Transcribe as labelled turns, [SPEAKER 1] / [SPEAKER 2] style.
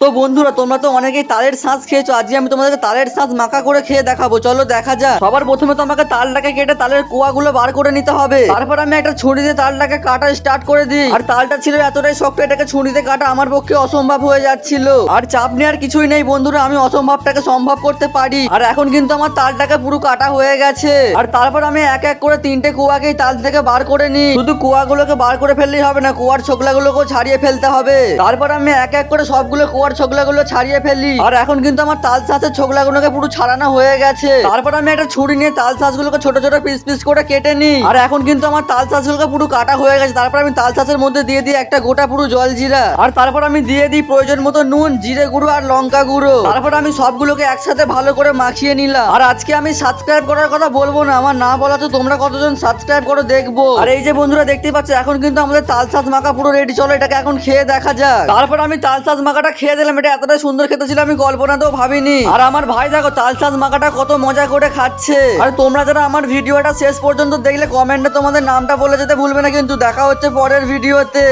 [SPEAKER 1] তো বন্ধুরা তোমরা তো অনেকেই তালের শাঁস খেয়েছো, আজকে আমি তোমাদেরকে তালের শাঁস মাখা করে খেয়ে দেখাবো। চলো দেখা যাক। সবার প্রথমে তো আমাকে তালটাকে কেটে তালের কোয়াগুলো বার করে নিতে হবে। তারপর আমি একটা ছুরি দিয়ে তালটাকে কাটা স্টার্ট করে দিই। আর তালটা ছিল এতটাই শক্ত, এটাকে ছুরিতে কাটা আমার পক্ষে অসম্ভব হয়ে যাচ্ছিল। আর চাপ নেওয়ার কিছুই নেই বন্ধুরা, আমি অসম্ভবটাকে সম্ভব করতে পারি। আর এখন কিন্তু আমার তালটাকে পুরো কাটা হয়ে গেছে। আর তারপর আমি এক এক করে তিনটে কোয়াকেই তাল থেকে বার করে নিই। শুধু কোয়াগুলোকে বার করে ফেললেই হবে না, কোয়ার ছোকলাগুলোকেও ছাড়িয়ে ফেলতে হবে। তারপর আমি এক এক করে সবগুলো ছোকলাগুলো ছাড়িয়ে ফেলি। আর এখন কিন্তু আমার তাল শাঁসের ছোকলাগুলোকে পুরো ছাড়ানো হয়ে গেছে। তারপর আমি একটা ছুরি নিয়ে তাল শাঁসগুলোকে ছোট ছোট পিস পিস করে কেটে নিই। আর এখন কিন্তু আমার তাল শাঁসগুলোকে পুরো কাটা হয়ে গেছে। তারপর আমি তাল শাঁসের মধ্যে দিয়ে দিই একটা গোটা পুরো জল জিরা। আর তারপর আমি দিয়ে দিই প্রয়োজন মতো নুন, জিরে গুঁড়ো আর লঙ্কা গুঁড়ো। তারপর আমি সবগুলোকে একসাথে ভালো করে মাখিয়ে নিলাম। আর আজকে আমি সাবস্ক্রাইব করার কথা বলবো না, আমার না বলা তো তোমরা কতজন সাবস্ক্রাইব করো দেখবো। আর এই যে বন্ধুরা দেখতে পাচ্ছ এখন কিন্তু আমাদের তাল শাঁস মাখা পুরো রেডি। চলো এটাকে এখন খেয়ে দেখা যাক। তারপর আমি তাল শাঁস মাখাটা খেয়ে দিলাম। এটা এতটা সুন্দর খেতে ছিল আমি কল্পনাতেও ভাবিনি। আর আমার ভাই দেখো তাল শাঁস মাখাটা কত মজা করে খাচ্ছে। আর তোমরা যারা আমার ভিডিওটা শেষ পর্যন্ত দেখলে কমেন্টে তোমাদের নামটা বলে যেতে ভুলবে না কিন্তু। দেখা হচ্ছে পরের ভিডিওতে।